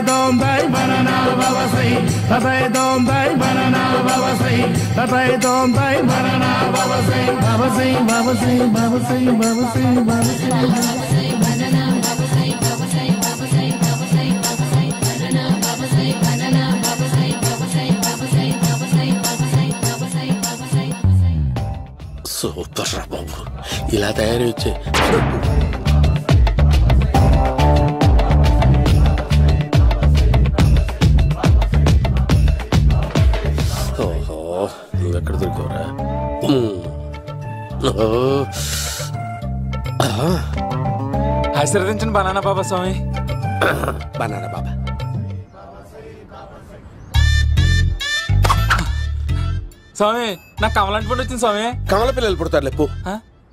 Tapai banana babasai, tapai Bombay banana babasai, tapai Bombay banana babasai, babasai babasai babasai babasai babasai banana babasai babasai babasai babasai babasai banana babasai banana babasai babasai babasai babasai babasai babasai babasai. Super babu, ఇలా తయారు వచ్చే ఎక్కడ దొరికావురా? ఆశీర్వదించండి banana బాబా స్వామి. Banana బాబా స్వామి, నాకు కమలాంటి పండు వచ్చింది స్వామి. కమల పిల్లలు పుడతారు లేపు.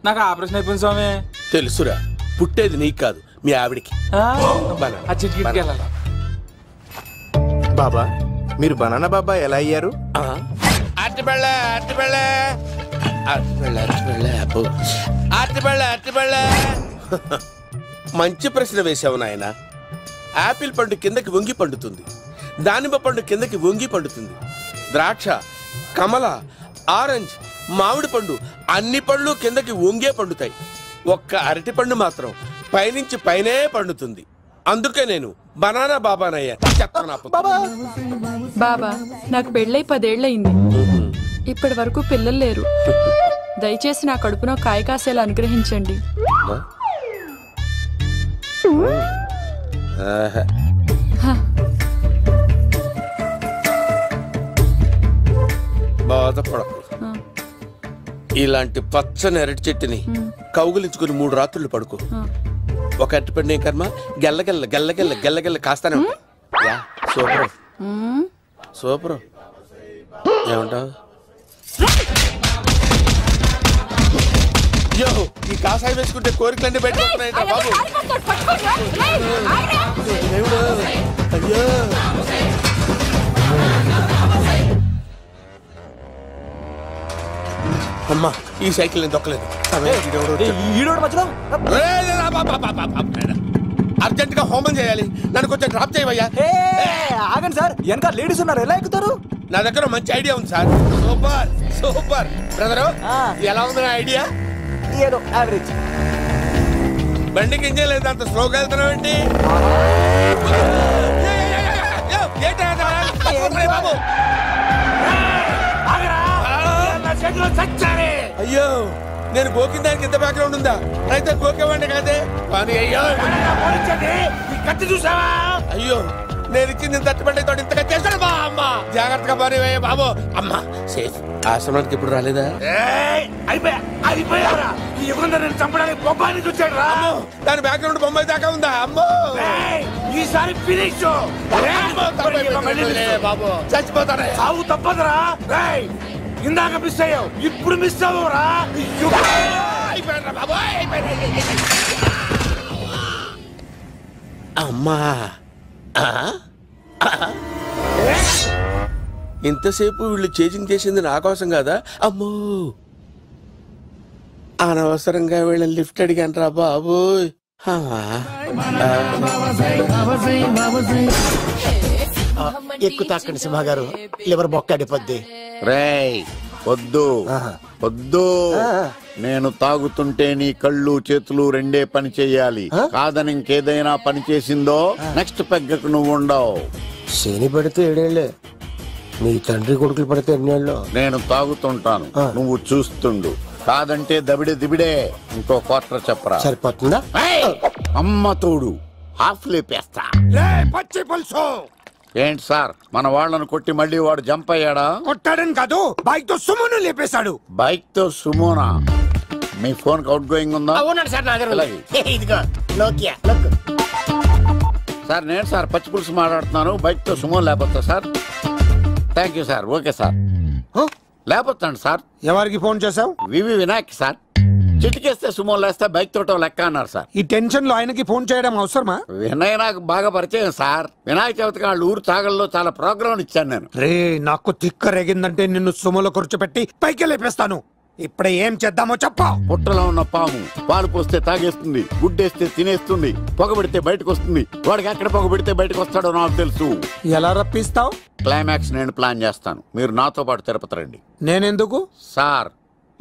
నాకు ఆపరేషన్ అయిపోయింది స్వామి. తెలుసురా, పుట్టేది నీకు కాదు మీ ఆవిడికి. బాబా, మీరు బనానా బాబా ఎలా అయ్యారు? మంచి ప్రశ్న వేసావు నాయన. ఆపిల్ పండు కిందకి వంగి పండుతుంది, దానిమ్మ పండు కిందకి వంగి పండుతుంది, ద్రాక్ష, కమల, ఆరెంజ్, మామిడి పండు అన్ని పండ్లు కిందకి వంగే పండుతాయి. ఒక్క అరటి పండు మాత్రం పైనుంచి పైనే పండుతుంది. అందుకే నేను బనానా బాబానయ్యా. బాబా, నాకు పెళ్ళై 10 ఏళ్ళయింది. ఇప్పటి వరకు పిల్లలు లేరు. దయచేసి నా కడుపున కాయ కాసేలా అనుగ్రహించండి. బాధపడకు. ఇలాంటి పచ్చని అరటి చెట్టుని కౌగులించుకుని 3 రాత్రులు పడుకో. ఒక అరటి పండు ఏం కర్మ, గెల్లగెల్ల గెల్లగెల్ల గెల్లగెల్ల కాస్తానే ఉంటాయి. Super super. ఏమంటావు? అయ్యో, ఈ కాసాయి వేసుకుంటే కోరికలన్నీ బయటపడుతున్నాయి బాబు. అయ్యో, అమ్మా, ఈ సైకిల్ నేను దొక్కలేదు. అర్జెంట్ గా హోమం చేయాలి, నన్ను కొంచెం డ్రాప్ చేయవయ్యా. ఆగండి సార్, వెనక లేడీస్ ఉన్నారు, ఎలా ఎక్కుతారు? నా దగ్గర మంచి ఐడియా ఉంది సార్. Super super. బ్రదరు, ఎలా ఉంది నా ఐడియా? ఏదో యావరేజ్. బండికి ఇంజన్ లేదు, అంత స్లోగా వెళ్తున్నావు ఏంటి? అయ్యో, నేను గోకిన దానికి ఇంత బ్యాక్గ్రౌండ్ ఉందా? అయితే గోకేవాడిని కాదే. అయ్యో కత్తి చూసావా? అయ్యో, నేను ఇచ్చింది తట్టుబడి తోటి ఇంతగా చేశాడు బా. అమ్మ జాగ్రత్తగా పని బాబు. అమ్మ సేఫ్. ఆశ్రమానికి ఇప్పుడు రాలేదా? చంపడానికి బొమ్మాయి చూచాడు రా. దాని బ్యాక్గ్రౌండ్ బొమ్మాయి దాకా ఉందా? అమ్మో, ఈసారి ఫినిష్ బాబు. చచ్చిపోతారా? సాగు తప్పదురా. ఇందాక మిస్ అయ్యావు, ఇప్పుడు మిస్ అవ్వరా? అమ్మా, ఇంతసేపు వీళ్ళు చేజింగ్ చేసింది నా కోసం కాదా? అమ్మో, అనవసరంగా వీళ్ళని లిఫ్ట్ అడిగాను రా బాబు. ఎక్కు తాకండి సింహ గారు, లివర్ బొక్క అడిపోద్ది. రేయ్ వద్దు వద్దు, నేను తాగుతుంటే నీ కళ్ళు చేతులు రెండే పని చెయ్యాలి. కాదని ఇంకేదైనా పని చేసిందో నెక్స్ట్ పెగ్గకు నువ్వు ఉండవు. శని పడితే 7 ఏళ్లే, మీ తండ్రి కొడుకులు పడితే 8 ఏళ్ళు. నేను తాగుతుంటాను, నువ్వు చూస్తుండు. కాదంటే దబిడే దిబిడే. ఇంకో క్వార్టర్ చెప్పరా? సరిపోతుందా? అమ్మ తోడు, హాఫ్ లేపేస్తా. పచ్చి పులుసు. ఏంటి సార్, మన వాళ్ళను కొట్టి మళ్ళీ వాడు జంప్ అయ్యాడా? కొట్టాడని కాదు, బైక్ తో సుమోను లేపేశాడు. బైక్ తో సుమోనా? మీ ఫోన్ అవుట్ గోయింగ్ ఉందా? సార్ నేను సార్ పచ్చి పులుసు మాట్లాడుతున్నాను. బైక్ తో సుమో లేకపోతా sir? Thank you sir. Okay sir, లేకపోతాను సార్. ఎవరికి ఫోన్ చేసావు? V V Vinayak sir. చిటికేస్తే సుమో లేస్తే బైక్ తోటం లెక్క అన్నారు సార్. ఈ టెన్షన్ లో ఆయనకి ఫోన్ చేయడం అవసరమా? వినయ్ నాకు బాగా పరిచయం సార్. వినాయక చవితికి వాళ్ళ ఊరు చాగల్లో చాలా ప్రోగ్రాం ఇచ్చాను నేను. రే, నాకు తిక్క రేగిందంటే నిన్ను సుమోలో కూర్చోబెట్టి పైకి లేపేస్తాను. ఇప్పుడు ఏం చేద్దామో చెప్పు. పుట్టలో ఉన్న పాము పాలు పోస్తే తాగేస్తుంది, గుడ్డేస్తే తినేస్తుంది, పొగబెడితే బయటకు వస్తుంది. వాడికి ఎక్కడ పొగబెడితే బయటకు వస్తాడో నాకు తెలుసు. ఎలా రప్పిస్తావు? క్లైమాక్స్ నేను ప్లాన్ చేస్తాను, మీరు నాతో పాటు తిరుపతి రండి. నేనెందుకు? సార్,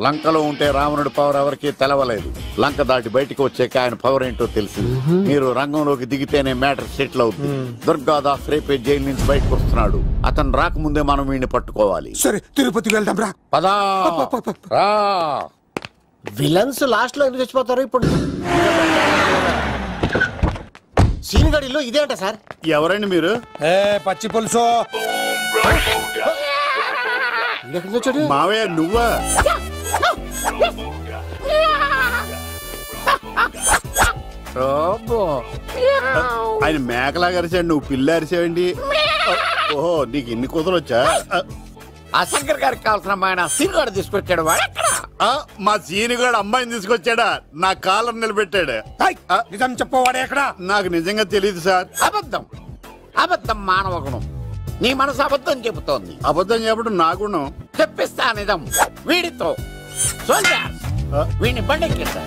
లంకలో ఉంటే రావణుడి పవర్ ఎవరికి తెలవలేదు. లంక దాటి బయటకు వచ్చాక ఆయన పవర్ ఏంటో తెలిసింది. మీరు రంగంలోకి దిగితేనే మ్యాటర్ సెటిల్ అవుతుంది. దుర్గాదాస్ రేపే జైలు నుంచి బయటకు వస్తున్నాడు. అతను రాకముందే మనం వీడిని పట్టుకోవాలి. సరే, తిరుపతికి వెళ్దాం రా. పదా రా. విలన్స్ లాస్ట్ లో ఎందుకు చచ్చిపోతారు? ఇప్పుడు సీన్ గడిలో ఇదే అంట సార్. ఎవరండి మీరు? పచ్చి పులుసు. మావయ్య నువ్వా? ఆయన మేకలాగా అరిచాడు, నువ్వు పిల్ల అరిచావండి. ఓహో, నీకు ఇన్ని కూతురు వచ్చా? ఆ శంకర్ గారికి కావాల్సిన అమ్మాయి సీనుగాడు తీసుకొచ్చాడు. మా సీనుగాడు అమ్మాయిని తీసుకొచ్చాడా? నా కాలర్ నిలబెట్టాడు. నిజం చెప్పవాడే ఎక్కడ? నాకు నిజంగా తెలియదు సార్. అబద్ధం, అబద్ధం మానవ గుణం. నీ మనసు అబద్ధం చెబుతోంది. అబద్ధం చెప్పడం నా గుణం. చెప్పిస్తా నిజం వీడితో. వీడిని బండెక్కిస్తా.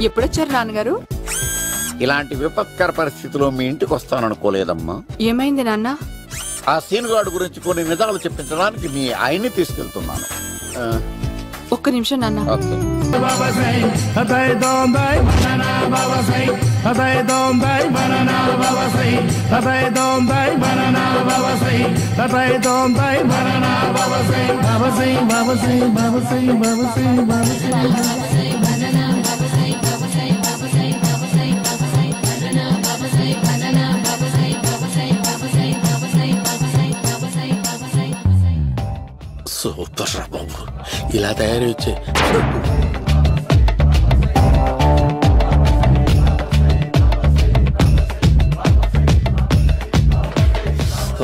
ఎప్పుడొచ్చారు నాన్నగారు? ఇలాంటి విపత్కర పరిస్థితిలో మీ ఇంటికి వస్తాననుకోలేదమ్మా. ఏమైంది నాన్న? ఆ సీనుగాడు గురించి కొన్ని నిజాలు చెప్పించడానికి మీ ఆయన్ని తీసుకెళ్తున్నాను. ఒక్క నిమిషం నాన్న. ఓకే. సూపర్ రా బాబు, ఇలా తయారు వచ్చే.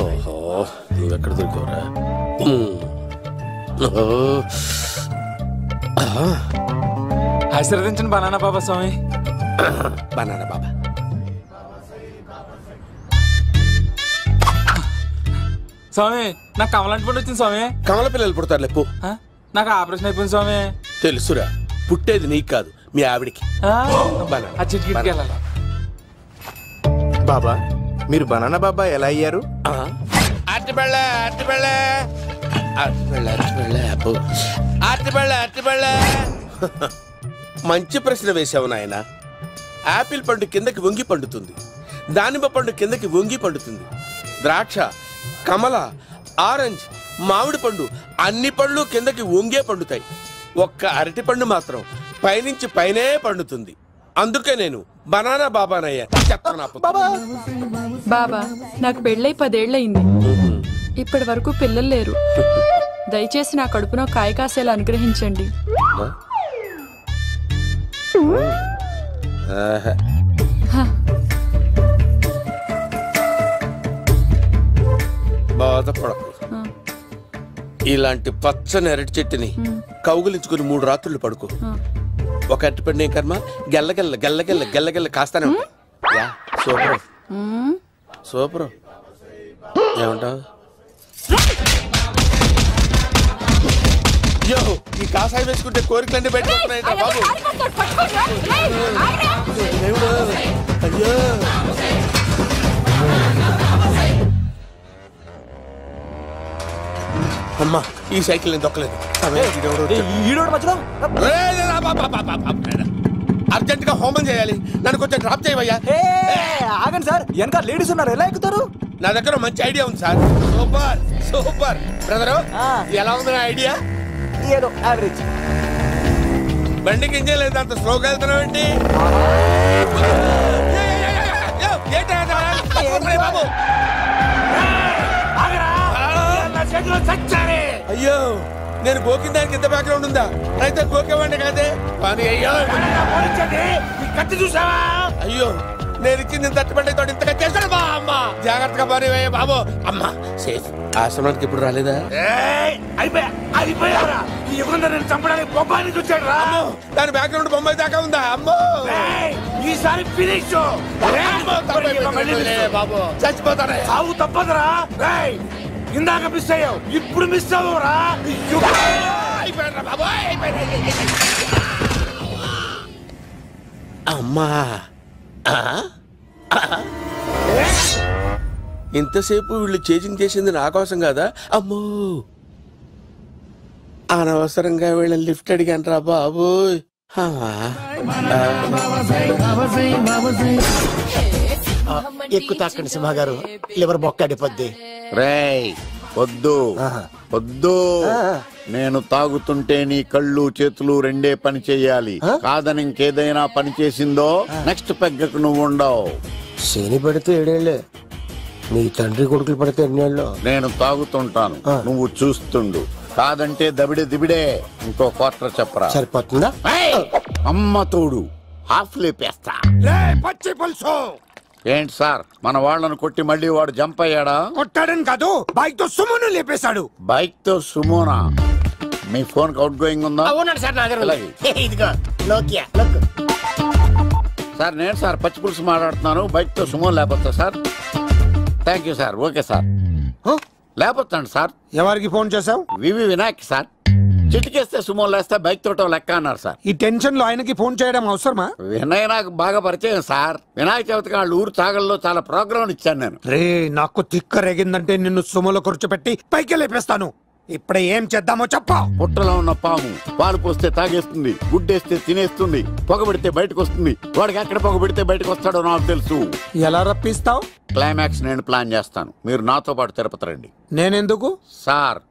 ఓహో, నువ్వెక్కడ దొరికావురా? ఆశీర్వదించండి బనానా బాబా స్వామి. బనానా బాబా. స్వామి, నాకు కమలాంటి పండు వచ్చింది స్వామి. కమల పిల్లలు పుడతారు లేపు. నాకు ఆపరేషన్ అయిపోయింది స్వామి. తెలుసురా, పుట్టేది నీకు కాదు, మీ ఆవిడికి. ఆ చిటికిటికి వెళ్ళాలి. బాబా, మీరు బనానా బాబా ఎలా అయ్యారు? మంచి ప్రశ్న వేసావు నాయన. యాపిల్ పండు కిందకి వంగి పండుతుంది, దానిమ్మ పండు కిందకి వంగి పండుతుంది, ద్రాక్ష, కమల, ఆరెంజ్, మామిడి పండు అన్ని పళ్ళు కిందకి వంగే పండుతాయి. ఒక్క అరటి పండు మాత్రం పైనుంచి పైనే పండుతుంది. అందుకే నేను బనానా బాబానయ్యా. బాబా, నాకు పెళ్ళై 10 ఏళ్ళయింది. ఇప్పటి వరకు పిల్లలు లేరు. దయచేసి నా కడుపునో కాయ కాసేలా అనుగ్రహించండి. బాధపడకు. ఇలాంటి పచ్చని అరటి చెట్టుని కౌగులించుకుని 3 రాత్రులు పడుకో. ఒక అరటి పండు ఏం కర్మ, గెల్లగెల్ల గెల్లగెల్ల గెల్లగెల్ల కాస్తానే ఉంటాయి. Super super. ఏమంటావు? అయ్యో, ఈ కాసాయి వేసుకుంటే కోరికలన్నీ బయటకు వస్తున్నాయంట బాబు. అయ్యో, అమ్మా, ఈ సైకిల్ నేను దొక్కలేదు. అర్జెంట్ గా హోమం చేయాలి, నన్ను కొంచెం డ్రాప్ చేయవయ్యా. ఆగండి సార్, వెనక లేడీస్ ఉన్నారు, ఎలా ఎక్కుతారు? నా దగ్గర మంచి ఐడియా ఉంది సార్. Super super. బ్రదరు, ఎలా ఉంది నా ఐడియా? ఏదో యావరేజ్. బండికి ఇంజన్ లేదు, అంత స్లోగా వెళ్తున్నావు ఏంటి? బాబు, అయ్యో, నేను గోకిన దానికి ఇంత బ్యాక్గ్రౌండ్ ఉందా? అయితే గోకేవాడిని కాదే. కానీ అయ్యో, కత్తి చూసావా? అయ్యో, నేను ఇచ్చింది తట్టుబడి తోడు ఇంతగా చేశాడు బా. అమ్మ, జాగ్రత్తగా పని బాబు. అమ్మ సేఫ్. ఆశ్రమానికి ఇప్పుడు రాలేదా? దాని బ్యాక్గ్రౌండ్ బొమ్మాయి దాకా ఉందా? అమ్మో, ఈసారి ఫినిష్ బాబు. చచ్చిపోతారా? సాగు తప్పదురా. ఇందాక మిస్ అయ్యావు, ఇప్పుడు మిస్ అవ్వరా? అమ్మా ఇంతసేపు వీళ్ళు చేజింగ్ చేసింది నా కోసం కాదా? అమ్మో అనవసరంగా వీళ్ళని లిఫ్ట్ అడిగాను రా బాబు. ఎక్కువ తాకండి సింహ గారు, లివర్ బొక్క అడిపోద్ది. రేయ్ వద్దు వద్దు, నేను తాగుతుంటే నీ కళ్ళు చేతులు రెండే పని చెయ్యాలి. కాదని ఇంకేదైనా పని చేసిందో నెక్స్ట్ పెగ్గకు నువ్వు ఉండవు. శని పడితే 7 ఏళ్ళే, మీ తండ్రి కొడుకులు పడితే 8 ఏళ్ళు. నేను తాగుతుంటాను, నువ్వు చూస్తుండు. కాదంటే దబిడే దిబిడే. ఇంకో క్వార్టర్ చెప్పరా? సరిపోతుందా? అమ్మ తోడు హాఫ్ లేపేస్తా. పచ్చి పులుసు ఏంటి సార్, మన వాళ్ళను కొట్టి మళ్ళీ వాడు జంప్ అయ్యాడా? కొట్టాడని కాదు, బైక్ తో సుమోను లేపేశాడు. బైక్ తో సుమోనా? మీ ఫోన్ అవుట్ గోయింగ్ ఉందా? అవునండి సార్, నా దగ్గర అలాగే. ఇదిగో నోకియా లోక్. సార్ నేను సార్ పచ్చి పులుసు మాట్లాడుతున్నాను. బైక్ తో సుమో లేకపోతా sir? Thank you sir. Okay sir, లేకపోతాండి సార్. ఎవరికి ఫోన్ చేసావు? V V Vinayak sir. చిటికేస్తే సుమో లేస్తే బైక్ తోటో లెక్క అన్నారు సార్. ఈ టెన్షన్ లో ఆయనకి ఫోన్ చేయడం అవసరమా? వినయ్ నాకు బాగా పరిచయం సార్. వినాయక చవితికి వాళ్ళ ఊరు చాగల్లో చాలా ప్రోగ్రాం ఇచ్చాను నేను. రే నాకు తిక్క రేగిందంటే నిన్ను సుమోలో కూర్చోపెట్టి పైకి లేపేస్తాను. ఇప్పుడే ఏం చేద్దామో చెప్పా. పుట్టలో ఉన్న పాము పాలు పోస్తే తాగేస్తుంది, గుడ్డేస్తే తినేస్తుంది, పొగబెడితే బయటకు వస్తుంది. వాడికి ఎక్కడ పొగబెడితే బయటకు వస్తాడో నాకు తెలుసు. ఎలా రప్పిస్తావు? క్లైమాక్స్ నేను ప్లాన్ చేస్తాను, మీరు నాతో పాటు తిరుపతి రండి. నేనెందుకు? సార్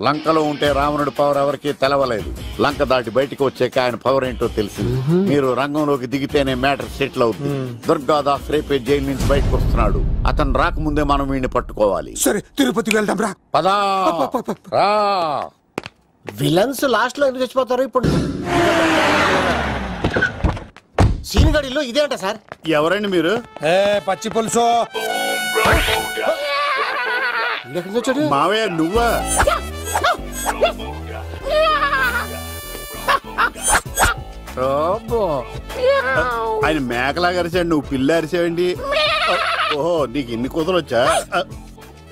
లంకలో ఉంటే రావణుడి పవర్ ఎవరికి తెలవలేదు. లంక దాటి బయటకు వచ్చాక ఆయన పవర్ ఏంటో తెలిసింది. మీరు రంగంలోకి దిగితేనే మ్యాటర్ సెటిల్ అవుతుంది. దుర్గాదాస్ రేపే జైలు నుంచి బయటకు వస్తున్నాడు. అతను రాకముందే మనం వీడిని పట్టుకోవాలి. సరే తిరుపతి వెళ్దాం రా. పదా రా. విలన్స్ లాస్ట్ లో ఎందుకు చచ్చిపోతారు? ఇప్పుడు సీన్ గడిలో ఇదే అంట సార్. ఎవరండి మీరు? ఏ పచ్చి పులుసు మావయ్య నువ్వా? ఆయన మేకలాగా అరిచాడు, నువ్వు పిల్ల అరిచావండి. ఓహో నీకు ఇన్ని కుదరొచ్చా?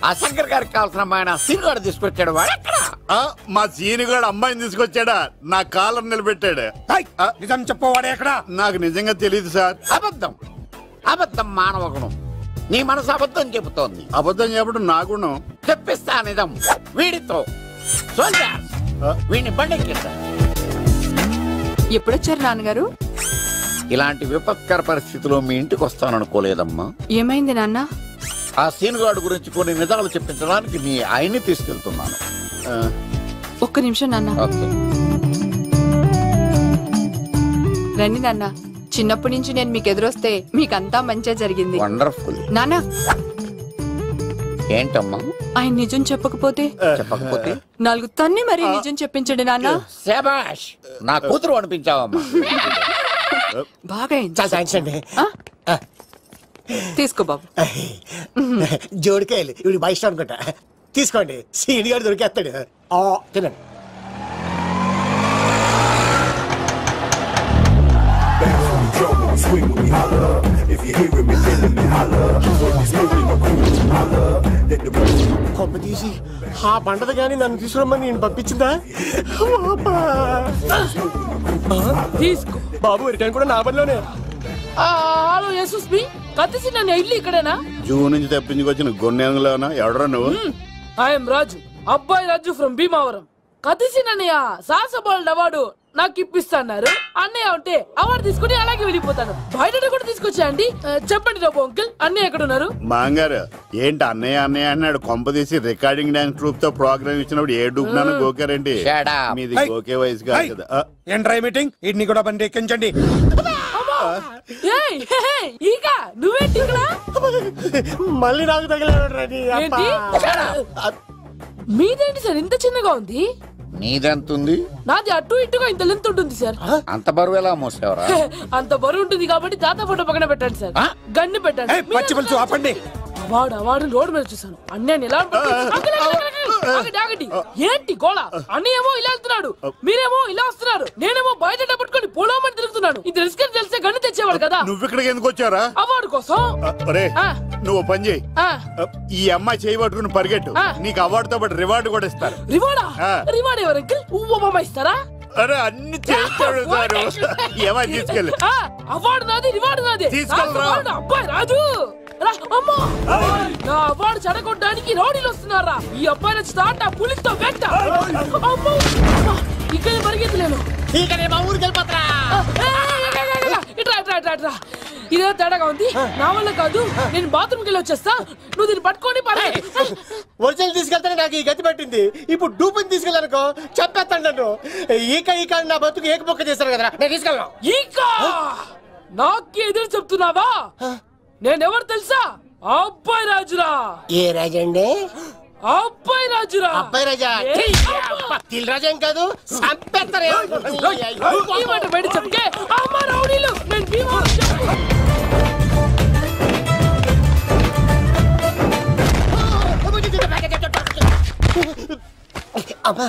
ఆ శంకర్ గారికి కావాల్సిన అమ్మాయి సీనుగాడు తీసుకొచ్చాడు. మా సీనుగాడు అమ్మాయిని తీసుకొచ్చాడా? నా కాలర్ నిలబెట్టాడు. నిజం చెప్పవాడే ఎక్కడ? నాకు నిజంగా తెలియదు సార్. అబద్ధం అబద్ధం మానవ గుణం. నీ మనసు అబద్ధం చెబుతోంది. అబద్ధం చెప్పడం నా గుణం. చెప్పిస్తా నిజం వీడితో. వీడిని బండెక్కిస్తా. ఎప్పుడొచ్చారు నాన్నగారు? ఇలాంటి విపత్కర పరిస్థితిలో మీ ఇంటికి వస్తాననుకోలేదమ్మా. ఏమైంది నాన్న? ఆ సీనుగాడు గురించి కొన్ని నిజాలు చెప్పించడానికి మీ ఆయన్ని తీసుకెళ్తున్నాను. ఒక్క నిమిషం నాన్న. రండి నాన్న. చిన్నప్పటి నుంచి నేను మీకు ఎదురొస్తే మీకంతా మంచిగా జరిగింది. వండర్ఫుల్. నాన్న ఏంటమ్మా? ఆయన నిజం చెప్పకపోతే నాలుగు తన్ని మరి నిజం చెప్పించండి నాన్న. శభాష్, నా కూతురు అనిపించావమ్మా. బాగా తీసుకో బాబు. జోడికాయలు ఇవి బాగా ఇష్టం అనుకుంటా. తీసుకోండి, సీని గారు దొరికేస్తాడు. తినండి. కొమ్మ తీసి ఆ పంటది కానీ నన్ను తీసుకురమ్మని నేను పంపించిందా? తీసుకో బాబు రిటర్న్ కూడా నా పనిలోనే. హలో యశస్వి, కత్తిసి నన్ను ఇల్లు ఇక్కడేనా? జూ నుంచి తప్పించుకొచ్చిన గొన్నెంగులోనా? ఎవడరా నువ్వు? ఐఎమ్ రాజు, అబ్బాయి రాజు ఫ్రమ్ భీమావరం. కత్తిసి నన్నయ్య సాహసబోల్డ్ అవార్డు నాకు ఇప్పిస్తాన్నారు. అన్నయ్య ఉంటే అవార్డు తీసుకుని అలాగే వెళ్ళిపోతాను. బయట కూడా తీసుకొచ్చా అండి. చెప్పండి రాబు అంకుల్, అన్నయ్య ఎక్కడ ఉన్నారు? మాంగారు ఏంటి అన్నయ్య అన్నయ్య అన్నాడు? కొంప తీసి రికార్డింగ్ డాన్స్ ట్రూప్ తో ప్రోగ్రామ్ ఇచ్చినప్పుడు ఏ డూబ్నాను గోకారండి. మీది గోకే వయసు కాదు కదా. ఏంట్రై మీటింగ్? ఇడ్ని కూడా బండి ఎక్కించండి. ఇక నువ్వేంటి ఇక్కడ? మళ్ళీ నాకు తగిలాడు. మీదేంటి సార్ ఇంత చిన్నగా ఉంది? నీదెంతుంది? నాది అటు ఇటుగా ఇంత లెంత్ ఉంటుంది సార్. అంత బరువు ఎలా మోసేవరా? అంత బరువు ఉంటుంది కాబట్టి తాత ఫోటో పక్కన పెట్టండి సార్. గన్ను పెట్టండి. పచ్చి పులుసు ఆపండి. అవార్డు రోడ్డు మీద చూసాను. అన్నయ్య ఎలా ఆగండి ఏంటి గోళ అన్నయ్యేమో ఇలా వెళ్తున్నాడు మీరేమో ఇలా వస్తున్నారు నేనేమో బయట పట్టుకొని పోలోమని తిరుగుతున్నాను ఇది రిస్క్ అని తెలిస్తే గన్ను తెచ్చేవాడు కదా నువ్వు ఇక్కడికి ఎందుకు వచ్చారా అవార్డు కోసం ఒరే నువ్వు పని చేయి ఆ, ఈ అమ్మాయి చేయి పట్టుకుని పరిగెట్టు నీకు అవార్డుతో పాటు రివార్డు కూడా ఇస్తారు రివార్డా రివార్డ్ ఎవరు అంకిల్ ఉవ్వమ్మ ఇస్తారా అరే అన్ని చేస్తాడు సారు ఏమని తీసుకెళ్ళి ఆ, అవార్డు నాది రివార్డు నాది తీసుకెళ్ళరా. నా అవార్డు అబ్బాయి రాజు రా, అమ్మా నా అవార్డు చెడగొట్టడానికి రౌడీలు వస్తున్నారా ఈ అబ్బాయి వచ్చి తాట పులితో వెంట అమ్మో ఇక్కడ పరిగెత్తలేను ఇట్రా ఇదే తేడాగా ఉంది నా వల్ల కాదు నేను బాత్రూమ్కి వెళ్ళి వచ్చేస్తా నువ్వు దీన్ని పట్టుకొని ఒరిజినల్ తీసుకెళ్తానే నాకు ఈ గతి పట్టింది ఇప్పుడు డూపుని తీసుకెళ్ళానుకో చెప్పేస్తాను నన్ను ఈక నా బతుకు ఏకపొక్క చేశారు కదా నేను తీసుకెళ్ళను ఇంకా నాకు ఎదురు చెప్తున్నావా నేనెవరు తెలుసా అబ్బాయి రాజురా ఏ రాజండి అబ్బాయి రాజురా అబ్బాయి రాజా తిల్ రాజా ఏం కాదు సంపేస్తారు ఈ మాట బయట చెప్తే అమ్మ రౌడీలు నేను భీమవరం అమ్మా